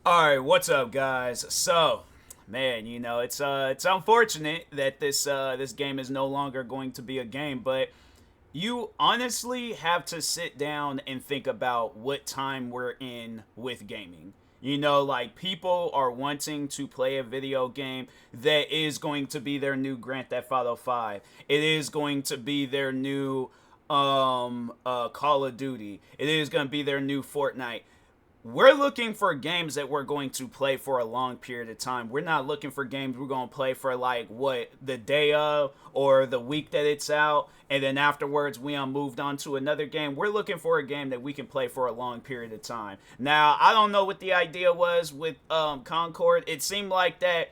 All right, what's up, guys? So, man, it's unfortunate that this game is no longer going to be a game, but you honestly have to sit down and think about what time we're in with gaming. Like people are wanting to play a video game that is going to be their new Grand Theft Auto 5. It is going to be their new Call of Duty. It is going to be their new Fortnite. We're looking for games that we're going to play for a long period of time. We're not looking for games we're going to play for like what the day of or the week that it's out, and then afterwards we moved on to another game. We're looking for a game that we can play for a long period of time. Now, I don't know what the idea was with Concord. It seemed like that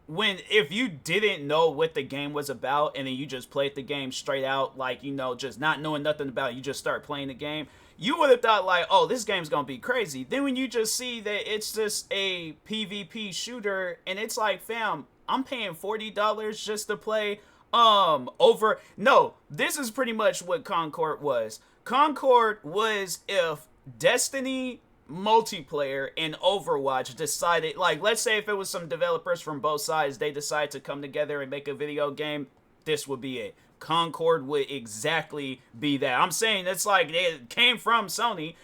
when if you didn't know what the game was about and then you just played the game straight out, like just not knowing nothing about it, you just start playing the game, you would have thought like, oh, this game's gonna be crazy. Then when you just see that it's just a PvP shooter and it's like, fam, I'm paying $40 just to play over. No, this is pretty much what Concord was. Concord was if Destiny multiplayer and Overwatch decided, like, let's say if it was some developers from both sides, they decide to come together and make a video game, this would be it. Concord would exactly be that. I'm saying it's like it came from Sony.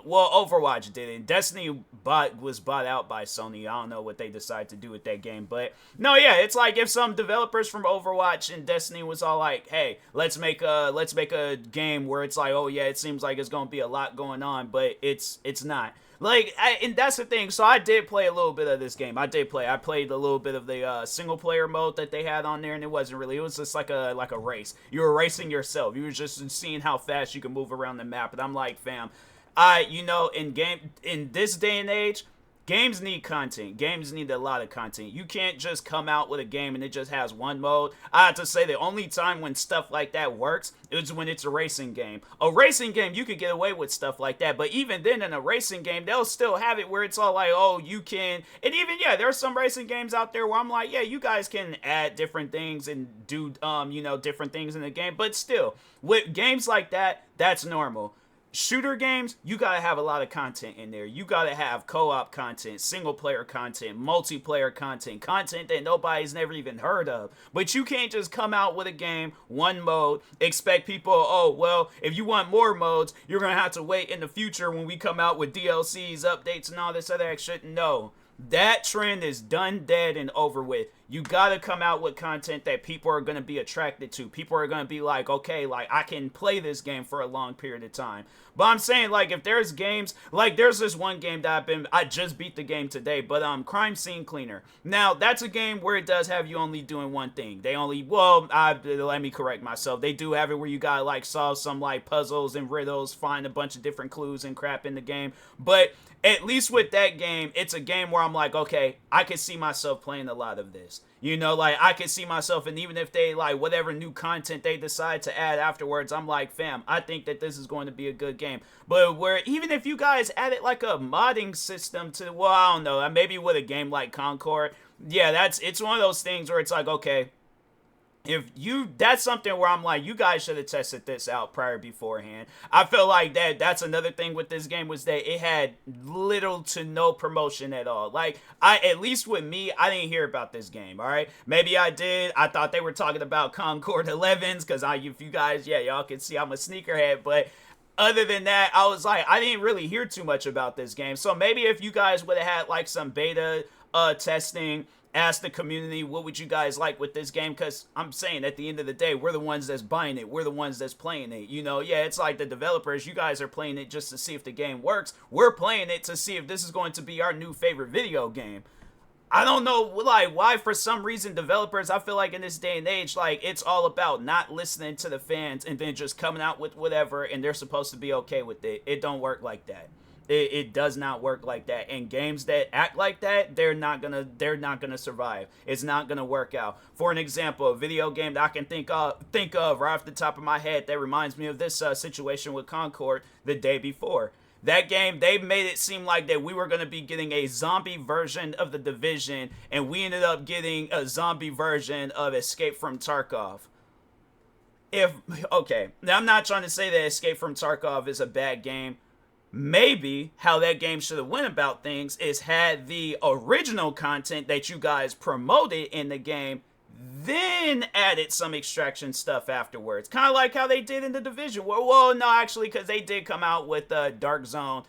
Well, Overwatch did it. Destiny was bought out by Sony. I don't know what they decided to do with that game, but no, yeah, it's like if some developers from Overwatch and Destiny was all like, "Hey, let's make a game where it's like, oh yeah, it seems like it's gonna be a lot going on, but it's not." And that's the thing. So I did play a little bit of this game. I did play. I played a little bit of the single player mode that they had on there, and it wasn't really. It was just like a race. You were racing yourself. You were just seeing how fast you can move around the map. And I'm like, fam, in this day and age, games need content. Games need a lot of content. You can't just come out with a game and it just has one mode. I have to say the only time when stuff like that works is when it's a racing game. A racing game, you could get away with stuff like that, but even then in a racing game, they'll still have it where it's all like, oh, you can, and even, yeah, there's some racing games out there where I'm like, yeah, you guys can add different things and do, different things in the game, but still, with games like that, that's normal. Shooter games, you gotta have a lot of content in there. You gotta have co-op content, single player content, multiplayer content, content that nobody's never even heard of. But you can't just come out with a game, one mode, expect people, oh, well, if you want more modes, you're gonna have to wait in the future when we come out with DLCs, updates, and all this other shit. No. That trend is done, dead, and over with. You gotta come out with content that people are gonna be attracted to. People are gonna be like, okay, like I can play this game for a long period of time. But I'm saying, like, if there's games, like there's this one game that I just beat the game today, but Crime Scene Cleaner. Now that's a game where it does have you only doing one thing. They only, let me correct myself. They do have it where you gotta like solve some like puzzles and riddles, find a bunch of different clues and crap in the game. But at least with that game, it's a game where I'm like, okay, I can see myself playing a lot of this. Like I can see myself, and even if they like whatever new content they decide to add afterwards, I'm like, fam, I think that this is going to be a good game. But where even if you guys added like a modding system to, well, I don't know, maybe with a game like Concord, yeah, it's one of those things where it's like, okay, if you that's something where I'm like, you guys should have tested this out prior beforehand. I feel like that's another thing with this game was that it had little to no promotion at all. Like I at least with me, I didn't hear about this game. All right, maybe I did. I thought they were talking about Concord 11s because if you guys, yeah, y'all can see I'm a sneakerhead, but other than that, I was like, I didn't really hear too much about this game. So maybe if you guys would have had like some beta testing, ask the community what would you guys like with this game, because I'm saying at the end of the day, we're the ones that's buying it, we're the ones that's playing it. Yeah, it's like the developers, you guys are playing it just to see if the game works. We're playing it to see if this is going to be our new favorite video game. I don't know, like, why for some reason developers, I feel like in this day and age, like, it's all about not listening to the fans and then just coming out with whatever and they're supposed to be okay with it. It don't work like that. It does not work like that. And games that act like that, they're not gonna survive. It's not gonna work out. For an example, a video game that I can think of right off the top of my head that reminds me of this situation with Concord the day before. That game, they made it seem like that we were going to be getting a zombie version of The Division, and we ended up getting a zombie version of Escape from Tarkov. If, okay, now I'm not trying to say that Escape from Tarkov is a bad game, maybe how that game should have went about things is had the original content that you guys promoted in the game, then added some extraction stuff afterwards, kind of like how they did in the Division. Well, no, actually, because they did come out with Dark Zone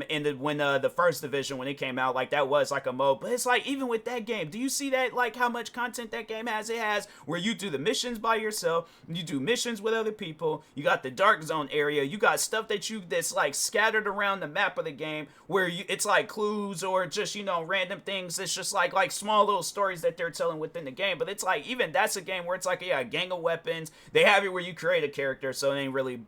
in the first Division, when it came out, like that was like a mode. But it's like, even with that game, do you see that, like how much content that game has? It has where you do the missions by yourself, you do missions with other people, you got the Dark Zone area, you got stuff that's like scattered around the map of the game, where it's like clues or just, random things. It's just like small little stories that they're telling within the game. But it's like, even that's a game where it's like, yeah, a gang of weapons. They have it where you create a character, so it ain't really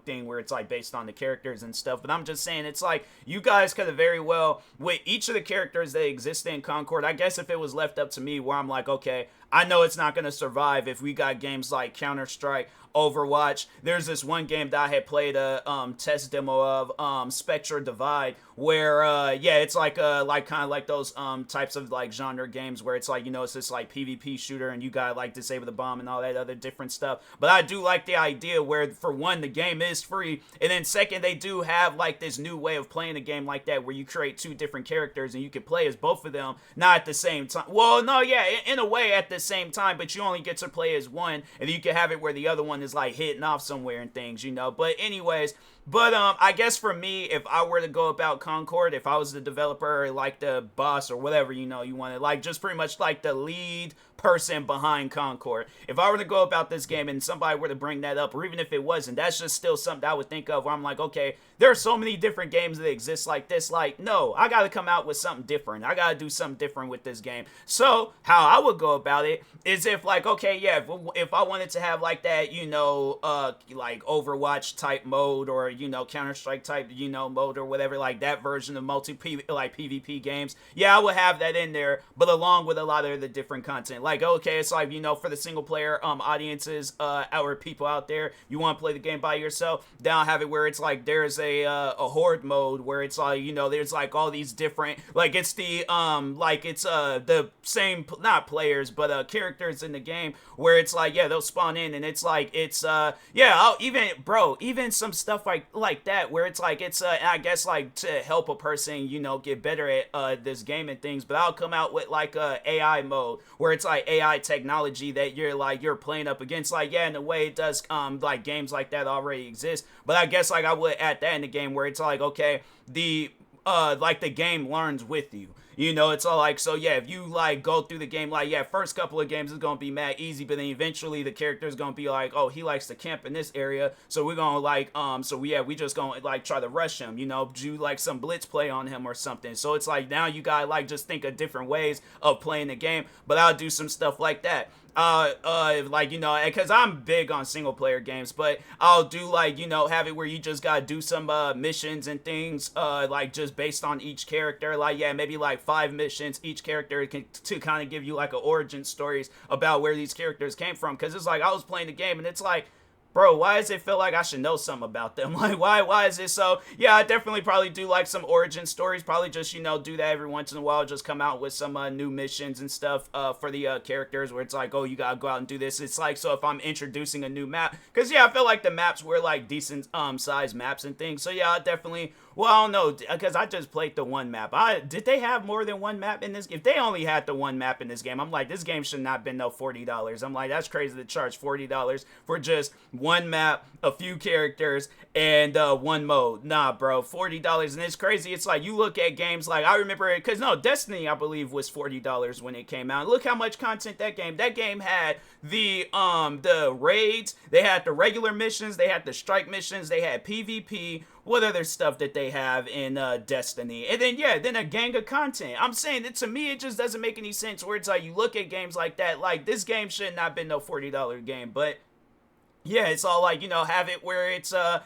thing where it's like based on the characters and stuff. But I'm just saying, it's like, you guys could have very well, with each of the characters that exist in Concord, I guess if it was left up to me, where I'm like, okay, I know it's not going to survive if we got games like Counter-Strike, Overwatch. There's this one game that I had played a test demo of, Spectre Divide, where it's like kind of like those types of like genre games where it's like, it's this like PvP shooter and you gotta like disable the bomb and all that other different stuff. But I do like the idea where, for one, the game is free, and then second, they do have like this new way of playing a game like that where you create two different characters and you can play as both of them, not at the same time. Well, no, yeah, in a way at the same time, but you only get to play as one, and you can have it where the other one is like hitting off somewhere and things, But anyways, I guess for me, if I were to go about Concord, if I was the developer or like the boss or whatever, you wanted, like just pretty much like the lead person behind Concord, if I were to go about this game and somebody were to bring that up, or even if it wasn't, that's just still something I would think of where I'm like, okay, there are so many different games that exist like this. Like, no, I got to come out with something different. I got to do something different with this game. So how I would go about it is if like, okay, yeah, if I wanted to have like that, like Overwatch type mode, or, Counter-Strike type, mode or whatever, like that version of PvP games, yeah, I would have that in there, but along with a lot of the different content. Like, okay, it's like, for the single player audiences, our people out there, you want to play the game by yourself, then I'll have it where it's like there's a horde mode where it's like, there's like all these different, like it's the the same, not players, but characters in the game, where it's like, yeah, they'll spawn in, and it's like, it's even some stuff like that, where it's like, it's I guess like to help a person, get better at this game and things. But I'll come out with like a AI mode where it's like AI technology that you're playing up against. Like, yeah, in a way it does, like games like that already exist, but I guess like I would add that in the game where it's like, okay, the game learns with you. It's all like, so yeah, if you like go through the game, like, yeah, first couple of games is gonna be mad easy, but then eventually the character is gonna be like, oh, he likes to camp in this area, so we're gonna like, we just gonna like try to rush him, do like some blitz play on him or something. So it's like, now you gotta like just think of different ways of playing the game, but I'll do some stuff like that. Because I'm big on single player games, but I'll do like, have it where you just gotta do some missions and things, like just based on each character. Like, yeah, maybe like 5 missions each character to kind of give you like a origin stories about where these characters came from. Because it's like, I was playing the game and it's like, bro, why does it feel like I should know something about them? Like, why is it so? Yeah, I definitely probably do like some origin stories. Probably just, do that every once in a while. Just come out with some new missions and stuff for the characters, where it's like, oh, you gotta go out and do this. It's like, so if I'm introducing a new map, because yeah, I feel like the maps were like decent size maps and things. So yeah, I definitely. Well, I don't know, because I just played the one map. Did they have more than one map in this game? If they only had the one map in this game, I'm like, this game should not have been no $40. I'm like, that's crazy to charge $40 for just one map, a few characters, and one mode. Nah, bro, $40. And it's crazy. It's like, you look at games like, I remember it, because no, Destiny, I believe, was $40 when it came out. Look how much content that game had. The raids, they had the regular missions, they had the strike missions, they had PvP, what other stuff that they have in Destiny, and then a gang of content. I'm saying that, to me, it just doesn't make any sense where it's like, you look at games like that, like, this game should not have been no $40 game, but yeah, it's all like, have it where it's a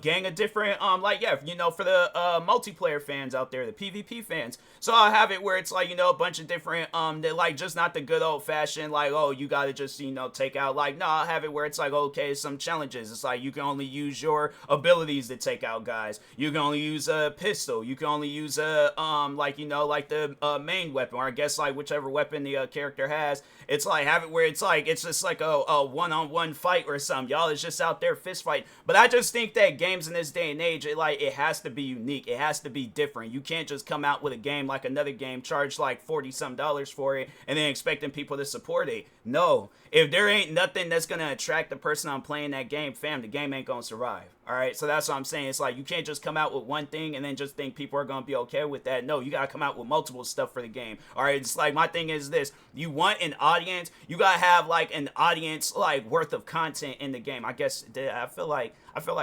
gang of different, for the multiplayer fans out there, the PvP fans. So I'll have it where it's like, a bunch of different, that like, just not the good old fashioned, like, oh, you gotta just, take out, like, no, I'll have it where it's like, okay, some challenges. It's like, you can only use your abilities to take out guys. You can only use a pistol. You can only use a, the main weapon, or I guess, like, whichever weapon the character has. It's like, have it where it's like, it's just like a one-on-one fight or something. Y'all is just out there fist fight. But I just think that games in this day and age, it has to be unique. It has to be different. You can't just come out with a game like another game, charge like $40-some for it, and then expecting people to support it. No. If there ain't nothing that's going to attract the person I'm playing that game, fam, the game ain't going to survive. All right, so that's what I'm saying. It's like you can't just come out with one thing and then just think people are going to be okay with that. No, you got to come out with multiple stuff for the game. All right, it's like my thing is this. You want an audience, you got to have like an audience like worth of content in the game. I guess I feel like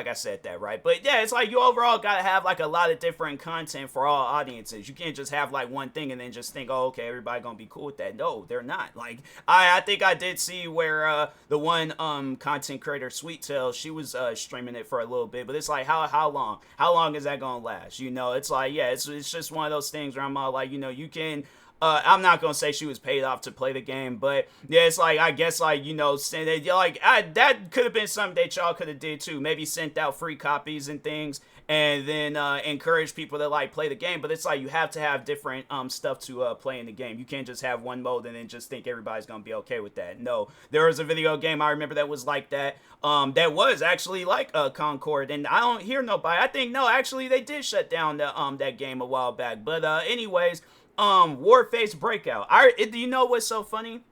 I said that right. But yeah, it's like you overall got to have like a lot of different content for all audiences. You can't just have like one thing and then just think, oh, okay, everybody going to be cool with that. No, they're not. Like I think I did see where the one content creator Sweet Tail, she was streaming it for a little bit, but it's like how long is that gonna last? You know, it's like, yeah, it's just one of those things where I'm all like, you know, you can I'm not gonna say she was paid off to play the game, but yeah, it's like, I guess, like, you know, that could have been something that y'all could have did too. Maybe sent out free copies and things, and then encourage people to like play the game. But it's like you have to have different stuff to play in the game. You can't just have one mode and then just think everybody's gonna be okay with that. No, there was a video game I remember that was like that. That was actually like CONCORD, and I don't hear nobody. I think no, actually they did shut down the that game a while back. But anyways. Warface Breakout. Do you know what's so funny?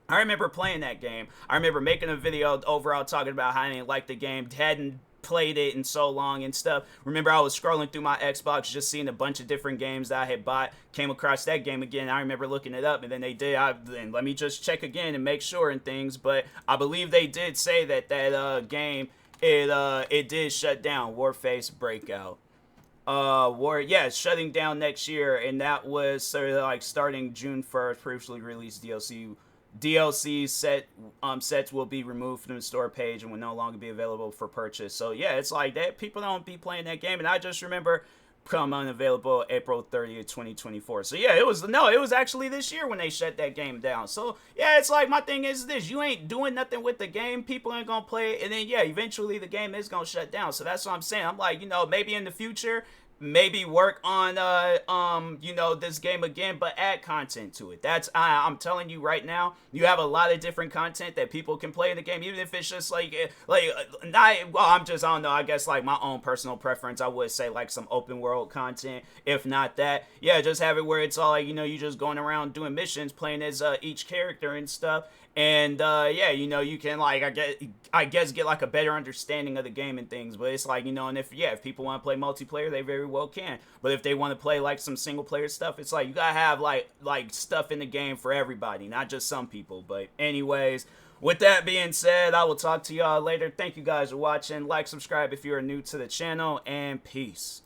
I remember playing that game. I remember making a video overall talking about how I didn't like the game, hadn't played it in so long and stuff. Remember, I was scrolling through my Xbox, just seeing a bunch of different games that I had bought, came across that game again. I remember looking it up, and then they did. Then let me just check again and make sure and things. But I believe they did say that game, it did shut down, Warface Breakout. Shutting down next year, and that was sort of like starting June 1st. Previously released DLC sets will be removed from the store page and will no longer be available for purchase. So yeah, it's like that. People don't be playing that game, and I just remember come unavailable April 30th, 2024. So yeah, it was actually this year when they shut that game down. So yeah, it's like my thing is this: you ain't doing nothing with the game, people ain't gonna play it, and then yeah, eventually the game is gonna shut down. So that's what I'm saying. I'm like, you know, maybe in the future, maybe work on you know, this game again, but add content to it. I'm telling you right now, you have a lot of different content that people can play in the game, even if it's just I don't know, I guess like my own personal preference, I would say like some open world content. If not that, yeah, just have it where it's all like, you know, you just going around doing missions, playing as each character and stuff. And yeah, you know, you can like I guess get like a better understanding of the game and things. But it's like, you know, and if people want to play multiplayer, they very well can. But if they want to play like some single player stuff, it's like you gotta have like stuff in the game for everybody, not just some people. But anyways, with that being said, I will talk to y'all later. Thank you guys for watching. Like, subscribe if you are new to the channel, and peace.